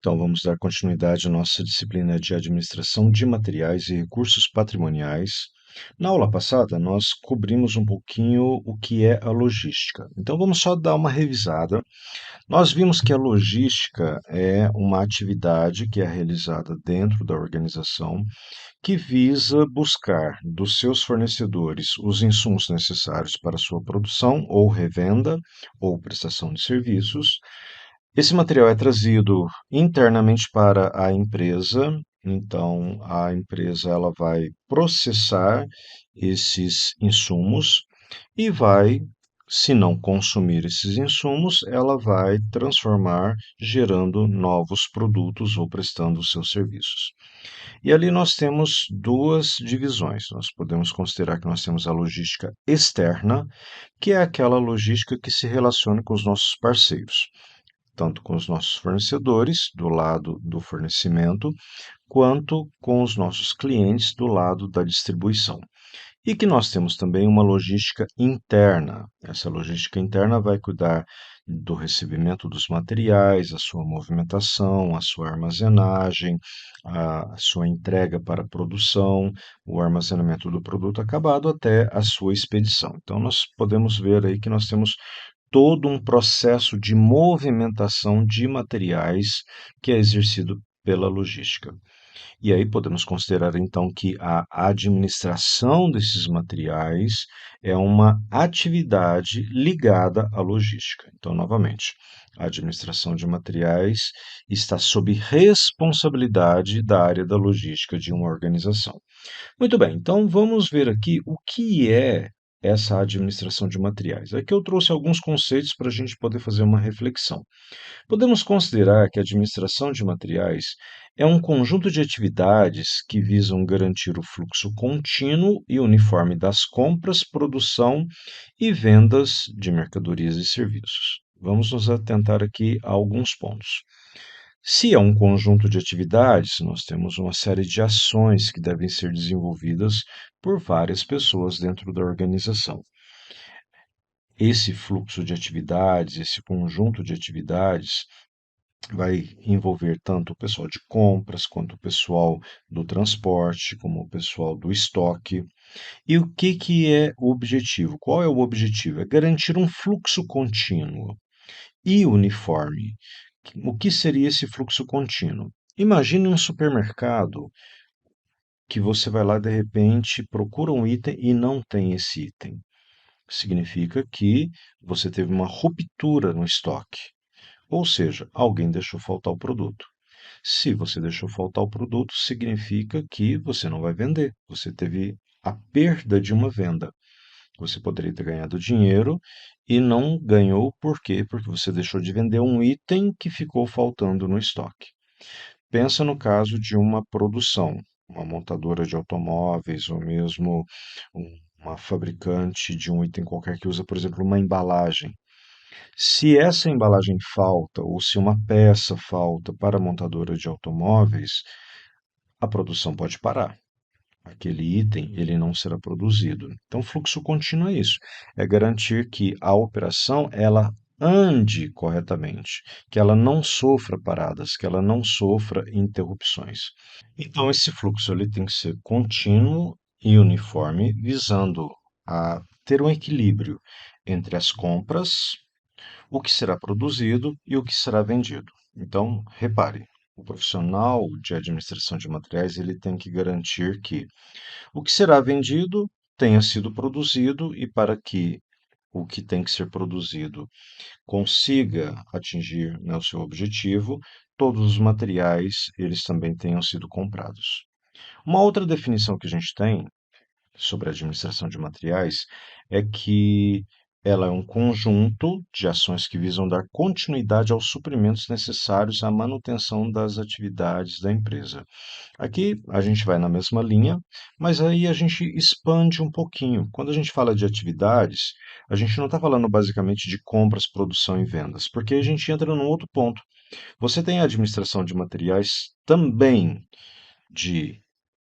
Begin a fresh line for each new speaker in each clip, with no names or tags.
Então, vamos dar continuidade à nossa disciplina de Administração de Materiais e Recursos Patrimoniais. Na aula passada, nós cobrimos um pouquinho o que é a logística. Então, vamos só dar uma revisada. Nós vimos que a logística é uma atividade que é realizada dentro da organização que visa buscar dos seus fornecedores os insumos necessários para sua produção ou revenda ou prestação de serviços. Esse material é trazido internamente para a empresa, então a empresa ela vai processar esses insumos e vai, se não consumir esses insumos, ela vai transformar, gerando novos produtos ou prestando os seus serviços. E ali nós temos duas divisões. Nós podemos considerar que nós temos a logística externa, que é aquela logística que se relaciona com os nossos parceiros, tanto com os nossos fornecedores, do lado do fornecimento, quanto com os nossos clientes, do lado da distribuição. E que nós temos também uma logística interna. Essa logística interna vai cuidar do recebimento dos materiais, a sua movimentação, a sua armazenagem, a sua entrega para a produção, o armazenamento do produto acabado até a sua expedição. Então, nós podemos ver aí que nós temos todo um processo de movimentação de materiais que é exercido pela logística. E aí podemos considerar então que a administração desses materiais é uma atividade ligada à logística. Então, novamente, a administração de materiais está sob responsabilidade da área da logística de uma organização. Muito bem, então vamos ver aqui o que é essa administração de materiais. Aqui eu trouxe alguns conceitos para a gente poder fazer uma reflexão. Podemos considerar que a administração de materiais é um conjunto de atividades que visam garantir o fluxo contínuo e uniforme das compras, produção e vendas de mercadorias e serviços. Vamos nos atentar aqui a alguns pontos. Se é um conjunto de atividades, nós temos uma série de ações que devem ser desenvolvidas por várias pessoas dentro da organização. Esse fluxo de atividades, esse conjunto de atividades, vai envolver tanto o pessoal de compras, quanto o pessoal do transporte, como o pessoal do estoque. E o que é o objetivo? Qual é o objetivo? É garantir um fluxo contínuo e uniforme. O que seria esse fluxo contínuo? Imagine um supermercado que você vai lá de repente, procura um item e não tem esse item. Significa que você teve uma ruptura no estoque. Ou seja, alguém deixou faltar o produto. Se você deixou faltar o produto, significa que você não vai vender. Você teve a perda de uma venda. Você poderia ter ganhado dinheiro e não ganhou por quê? Porque você deixou de vender um item que ficou faltando no estoque. Pensa no caso de uma produção, uma montadora de automóveis ou mesmo uma fabricante de um item qualquer que usa, por exemplo, uma embalagem. Se essa embalagem falta ou se uma peça falta para a montadora de automóveis, a produção pode parar. Aquele item ele não será produzido. Então, fluxo contínuo é isso, é garantir que a operação ela ande corretamente, que ela não sofra paradas, que ela não sofra interrupções. Então, esse fluxo ele tem que ser contínuo e uniforme, visando a ter um equilíbrio entre as compras, o que será produzido e o que será vendido. Então, repare, o profissional de administração de materiais ele tem que garantir que o que será vendido tenha sido produzido e para que o que tem que ser produzido consiga atingir, né, o seu objetivo, todos os materiais eles também tenham sido comprados. Uma outra definição que a gente tem sobre a administração de materiais é que ela é um conjunto de ações que visam dar continuidade aos suprimentos necessários à manutenção das atividades da empresa. Aqui a gente vai na mesma linha, mas aí a gente expande um pouquinho. Quando a gente fala de atividades, a gente não está falando basicamente de compras, produção e vendas, porque a gente entra num outro ponto. Você tem a administração de materiais também de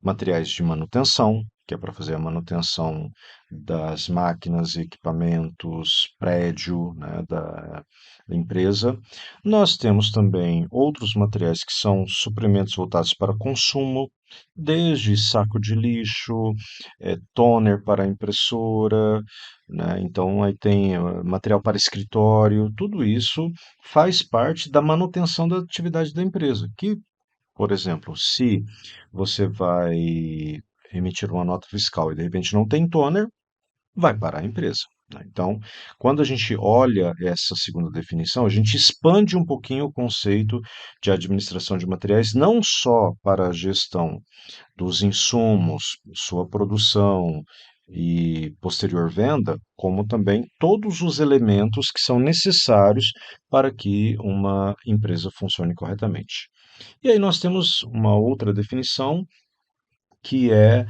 materiais de manutenção, que é para fazer a manutenção das máquinas, equipamentos, prédio, né, da empresa. Nós temos também outros materiais que são suprimentos voltados para consumo, desde saco de lixo, toner para impressora, né? Então, aí tem material para escritório, tudo isso faz parte da manutenção da atividade da empresa. Que, por exemplo, se você vai emitir uma nota fiscal e de repente não tem toner, vai parar a empresa, né? Então, quando a gente olha essa segunda definição, a gente expande um pouquinho o conceito de administração de materiais, não só para a gestão dos insumos, sua produção e posterior venda, como também todos os elementos que são necessários para que uma empresa funcione corretamente. E aí nós temos uma outra definição que é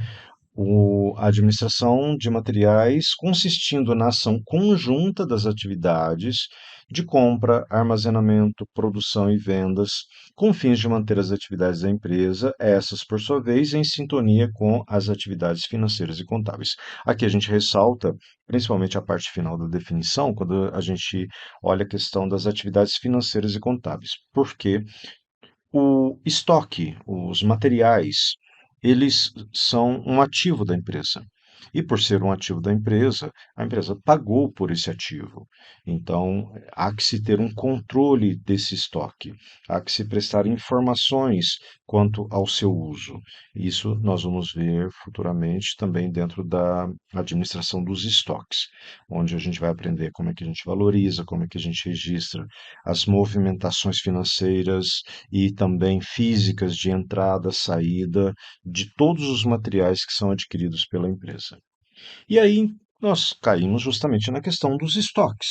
a administração de materiais consistindo na ação conjunta das atividades de compra, armazenamento, produção e vendas, com fins de manter as atividades da empresa, essas, por sua vez, em sintonia com as atividades financeiras e contábeis. Aqui a gente ressalta principalmente a parte final da definição, quando a gente olha a questão das atividades financeiras e contábeis, porque o estoque, os materiais, eles são um ativo da empresa. E por ser um ativo da empresa, a empresa pagou por esse ativo. Então, há que se ter um controle desse estoque, há que se prestar informações quanto ao seu uso. Isso nós vamos ver futuramente também dentro da administração dos estoques, onde a gente vai aprender como é que a gente valoriza, como é que a gente registra as movimentações financeiras e também físicas de entrada, saída de todos os materiais que são adquiridos pela empresa. E aí nós caímos justamente na questão dos estoques.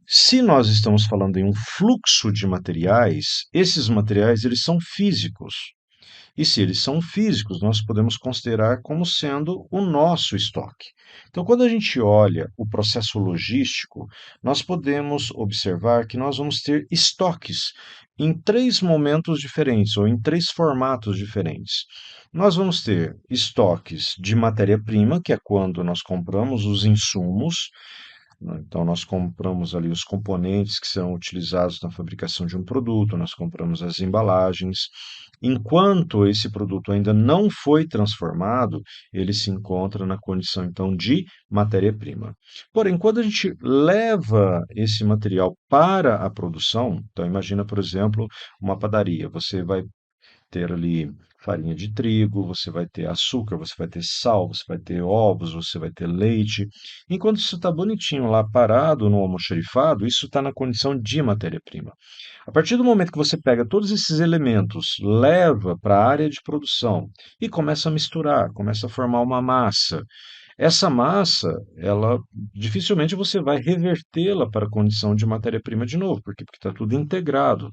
Se nós estamos falando em um fluxo de materiais, esses materiais eles são físicos. E se eles são físicos, nós podemos considerar como sendo o nosso estoque. Então, quando a gente olha o processo logístico, nós podemos observar que nós vamos ter estoques em três momentos diferentes ou em três formatos diferentes. Nós vamos ter estoques de matéria-prima, que é quando nós compramos os insumos, né? Então, nós compramos ali os componentes que serão utilizados na fabricação de um produto, nós compramos as embalagens. Enquanto esse produto ainda não foi transformado, ele se encontra na condição então de matéria-prima. Porém, quando a gente leva esse material para a produção, então imagina, por exemplo, uma padaria, você vai ter ali farinha de trigo, você vai ter açúcar, você vai ter sal, você vai ter ovos, você vai ter leite. Enquanto isso está bonitinho lá parado no almoxarifado, isso está na condição de matéria-prima. A partir do momento que você pega todos esses elementos, leva para a área de produção e começa a misturar, começa a formar uma massa. Essa massa, ela dificilmente você vai revertê-la para a condição de matéria-prima de novo, porque está tudo integrado.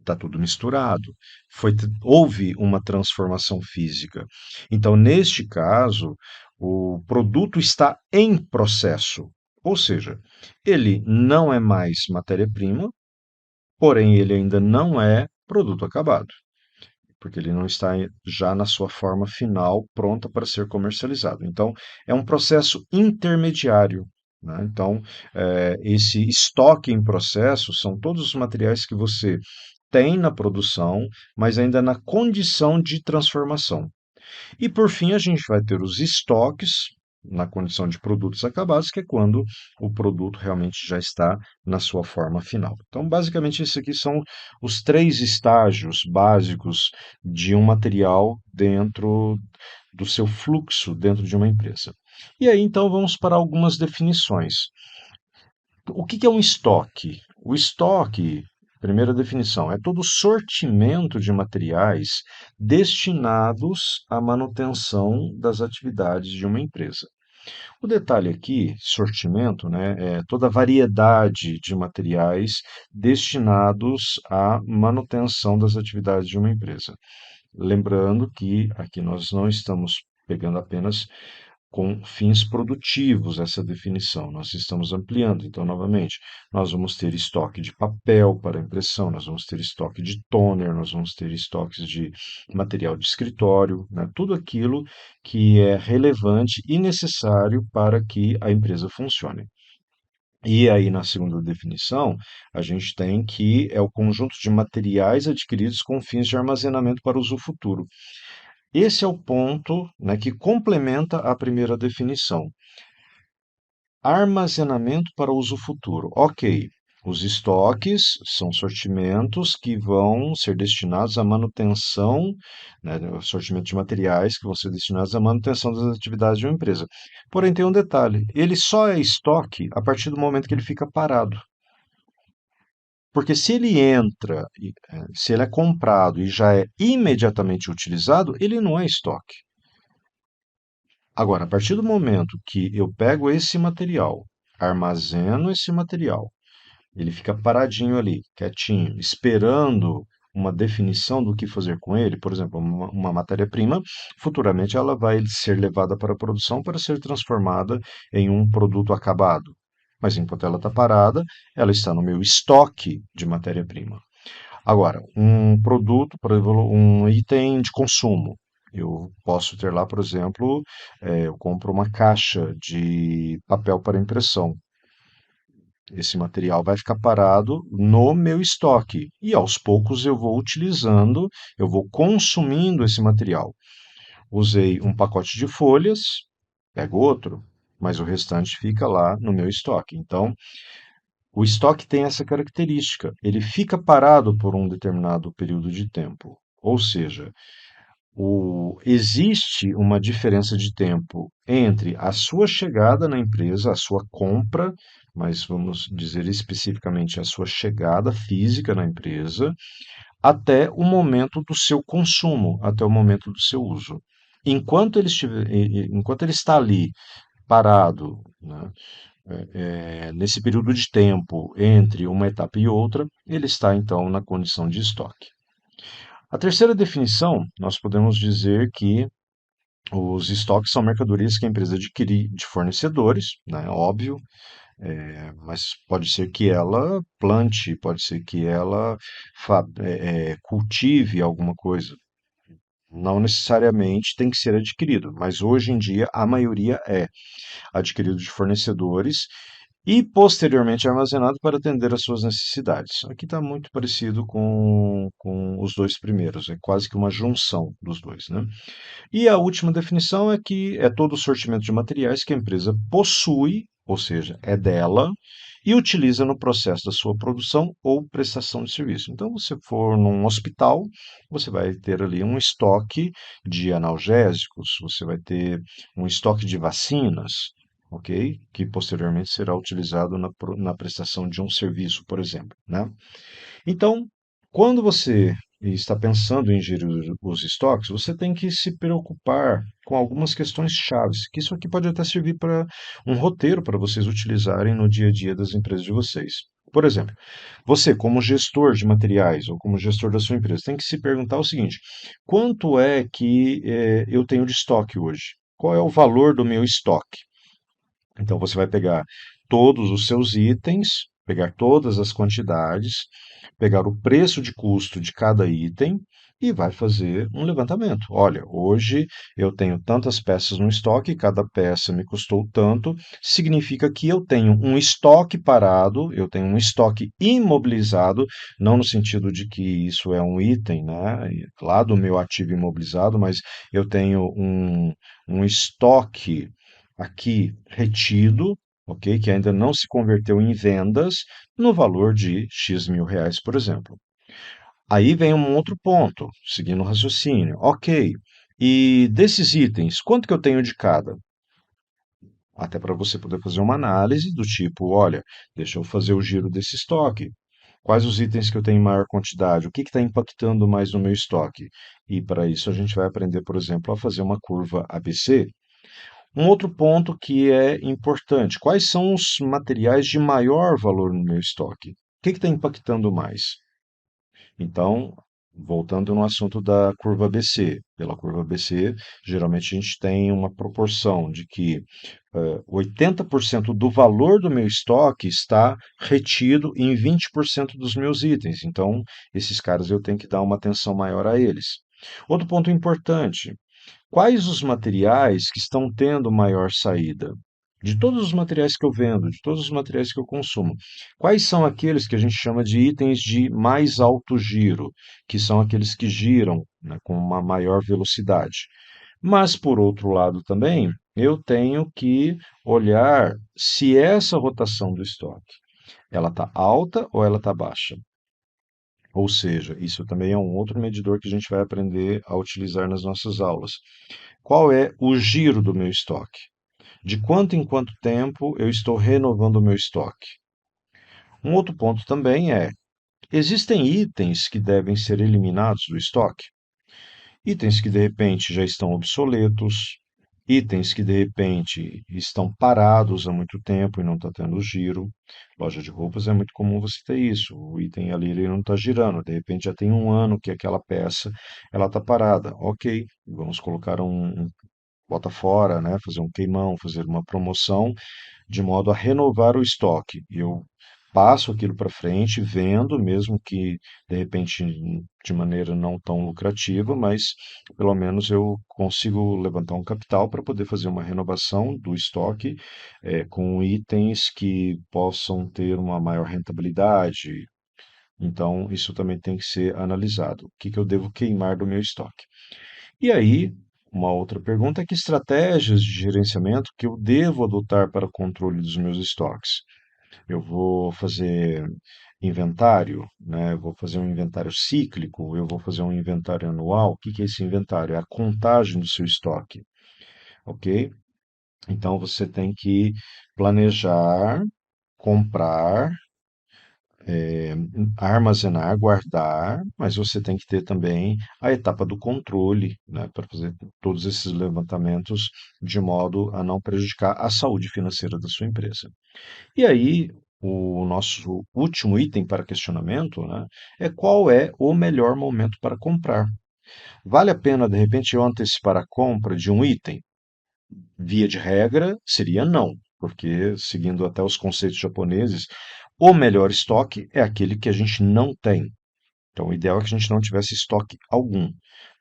Está tudo misturado. Houve uma transformação física. Então, neste caso, o produto está em processo. Ou seja, ele não é mais matéria-prima, porém ele ainda não é produto acabado, porque ele não está já na sua forma final, pronta para ser comercializado. Então, é um processo intermediário, né? Então, esse estoque em processo são todos os materiais que você tem na produção, mas ainda na condição de transformação. E por fim, a gente vai ter os estoques na condição de produtos acabados, que é quando o produto realmente já está na sua forma final. Então, basicamente, esses aqui são os três estágios básicos de um material dentro do seu fluxo dentro de uma empresa. E aí, então, vamos para algumas definições. O que é um estoque? O estoque, primeira definição, é todo sortimento de materiais destinados à manutenção das atividades de uma empresa. O detalhe aqui, sortimento, né, é toda a variedade de materiais destinados à manutenção das atividades de uma empresa. Lembrando que aqui nós não estamos pegando apenas com fins produtivos essa definição. Nós estamos ampliando. Então, novamente, nós vamos ter estoque de papel para impressão, nós vamos ter estoque de toner, nós vamos ter estoques de material de escritório, né? Tudo aquilo que é relevante e necessário para que a empresa funcione. E aí, na segunda definição, a gente tem que é o conjunto de materiais adquiridos com fins de armazenamento para uso futuro. Esse é o ponto, né, que complementa a primeira definição. Armazenamento para uso futuro. Ok, os estoques são sortimentos que vão ser destinados à manutenção, né, sortimento de materiais que vão ser destinados à manutenção das atividades de uma empresa. Porém, tem um detalhe: ele só é estoque a partir do momento que ele fica parado. Porque se ele entra, se ele é comprado e já é imediatamente utilizado, ele não é estoque. Agora, a partir do momento que eu pego esse material, armazeno esse material, ele fica paradinho ali, quietinho, esperando uma definição do que fazer com ele, por exemplo, uma matéria-prima, futuramente ela vai ser levada para a produção para ser transformada em um produto acabado. Mas enquanto ela está parada, ela está no meu estoque de matéria-prima. Agora, um produto, por exemplo, um item de consumo. Eu posso ter lá, por exemplo, eu compro uma caixa de papel para impressão. Esse material vai ficar parado no meu estoque e aos poucos eu vou utilizando, eu vou consumindo esse material. Usei um pacote de folhas, pego outro, mas o restante fica lá no meu estoque. Então, o estoque tem essa característica, ele fica parado por um determinado período de tempo. Ou seja, existe uma diferença de tempo entre a sua chegada na empresa, a sua compra, mas vamos dizer especificamente a sua chegada física na empresa, até o momento do seu consumo, até o momento do seu uso. Enquanto ele está ali parado, né, nesse período de tempo entre uma etapa e outra, ele está então na condição de estoque. A terceira definição, nós podemos dizer que os estoques são mercadorias que a empresa adquire de fornecedores, né, óbvio, mas pode ser que ela plante, pode ser que ela cultive alguma coisa. Não necessariamente tem que ser adquirido, mas hoje em dia a maioria é adquirido de fornecedores e posteriormente armazenado para atender às suas necessidades. Aqui está muito parecido com os dois primeiros, é quase que uma junção dos dois, né? E a última definição é que é todo o sortimento de materiais que a empresa possui, ou seja, é dela, e utiliza no processo da sua produção ou prestação de serviço. Então, se for num hospital, você vai ter ali um estoque de analgésicos, você vai ter um estoque de vacinas, ok? Que posteriormente será utilizado na prestação de um serviço, por exemplo, né? Então, quando você está pensando em gerir os estoques, você tem que se preocupar com algumas questões chaves, que isso aqui pode até servir para um roteiro para vocês utilizarem no dia a dia das empresas de vocês. Por exemplo, você, como gestor de materiais ou como gestor da sua empresa, tem que se perguntar o seguinte: quanto é que eu tenho de estoque hoje? Qual é o valor do meu estoque? Então você vai pegar todos os seus itens, pegar todas as quantidades, pegar o preço de custo de cada item e vai fazer um levantamento. Olha, hoje eu tenho tantas peças no estoque, cada peça me custou tanto, significa que eu tenho um estoque parado, eu tenho um estoque imobilizado, não no sentido de que isso é um item, né, lá do meu ativo imobilizado, mas eu tenho um estoque aqui retido, ok, que ainda não se converteu em vendas, no valor de X mil reais, por exemplo. Aí vem um outro ponto, seguindo o raciocínio. Ok, e desses itens, quanto que eu tenho de cada? Até para você poder fazer uma análise do tipo, olha, deixa eu fazer o giro desse estoque. Quais os itens que eu tenho em maior quantidade? O que está impactando mais no meu estoque? E para isso a gente vai aprender, por exemplo, a fazer uma curva ABC. Um outro ponto que é importante: quais são os materiais de maior valor no meu estoque? O que está impactando mais? Então, Voltando no assunto da curva BC. Pela curva BC, geralmente a gente tem uma proporção de que 80% do valor do meu estoque está retido em 20% dos meus itens. Então, esses caras eu tenho que dar uma atenção maior a eles. Outro ponto importante: quais os materiais que estão tendo maior saída? De todos os materiais que eu vendo, de todos os materiais que eu consumo, quais são aqueles que a gente chama de itens de mais alto giro, que são aqueles que giram, né, com uma maior velocidade? Mas, por outro lado, também, eu tenho que olhar se essa rotação do estoque ela está alta ou ela está baixa. Ou seja, isso também é um outro medidor que a gente vai aprender a utilizar nas nossas aulas. Qual é o giro do meu estoque? De quanto em quanto tempo eu estou renovando o meu estoque? Um outro ponto também é: existem itens que devem ser eliminados do estoque? Itens que de repente já estão obsoletos, itens que de repente estão parados há muito tempo e não está tendo giro. Loja de roupas é muito comum você ter isso. O item ali ele não está girando, de repente já tem um ano que aquela peça ela está parada. Ok, vamos colocar um bota fora, né? Fazer um queimão, fazer uma promoção de modo a renovar o estoque. E eu passo aquilo para frente, vendo, mesmo que de repente de maneira não tão lucrativa, mas pelo menos eu consigo levantar um capital para poder fazer uma renovação do estoque com itens que possam ter uma maior rentabilidade. Então, isso também tem que ser analisado. O que que eu devo queimar do meu estoque? E aí, uma outra pergunta é: que estratégias de gerenciamento que eu devo adotar para o controle dos meus estoques? Eu vou fazer inventário, né? Eu vou fazer um inventário cíclico, eu vou fazer um inventário anual. O que que é esse inventário? É a contagem do seu estoque, ok? Então você tem que planejar, comprar, armazenar, guardar, mas você tem que ter também a etapa do controle, né, para fazer todos esses levantamentos de modo a não prejudicar a saúde financeira da sua empresa. E aí, o nosso último item para questionamento, né, é: qual é o melhor momento para comprar? Vale a pena, de repente, eu antecipar a compra de um item? Via de regra, seria não, porque, seguindo até os conceitos japoneses, o melhor estoque é aquele que a gente não tem. Então, o ideal é que a gente não tivesse estoque algum.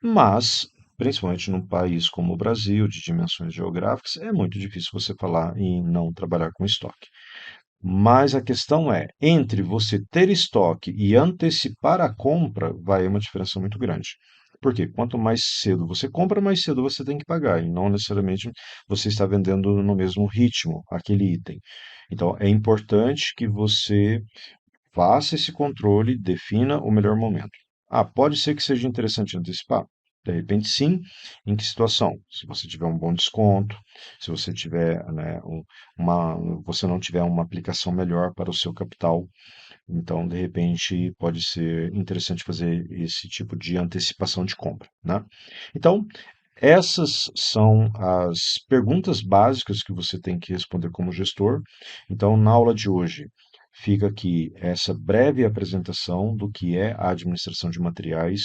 Mas, principalmente num país como o Brasil, de dimensões geográficas, é muito difícil você falar em não trabalhar com estoque. Mas a questão é: entre você ter estoque e antecipar a compra, vai uma diferença muito grande. Por quê? Quanto mais cedo você compra, mais cedo você tem que pagar, e não necessariamente você está vendendo no mesmo ritmo aquele item. Então, é importante que você faça esse controle, defina o melhor momento. Ah, pode ser que seja interessante antecipar? De repente, sim. Em que situação? Se você tiver um bom desconto, se você tiver, né, você não tiver uma aplicação melhor para o seu capital, então, de repente, pode ser interessante fazer esse tipo de antecipação de compra, né? Então, essas são as perguntas básicas que você tem que responder como gestor. Então, na aula de hoje, fica aqui essa breve apresentação do que é a administração de materiais.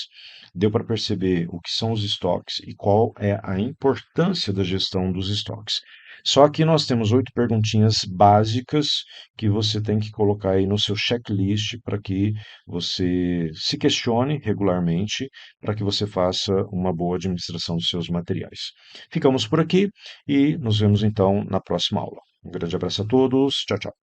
Deu para perceber o que são os estoques e qual é a importância da gestão dos estoques. Só que nós temos 8 perguntinhas básicas que você tem que colocar aí no seu checklist para que você se questione regularmente, para que você faça uma boa administração dos seus materiais. Ficamos por aqui e nos vemos então na próxima aula. Um grande abraço a todos. Tchau, tchau.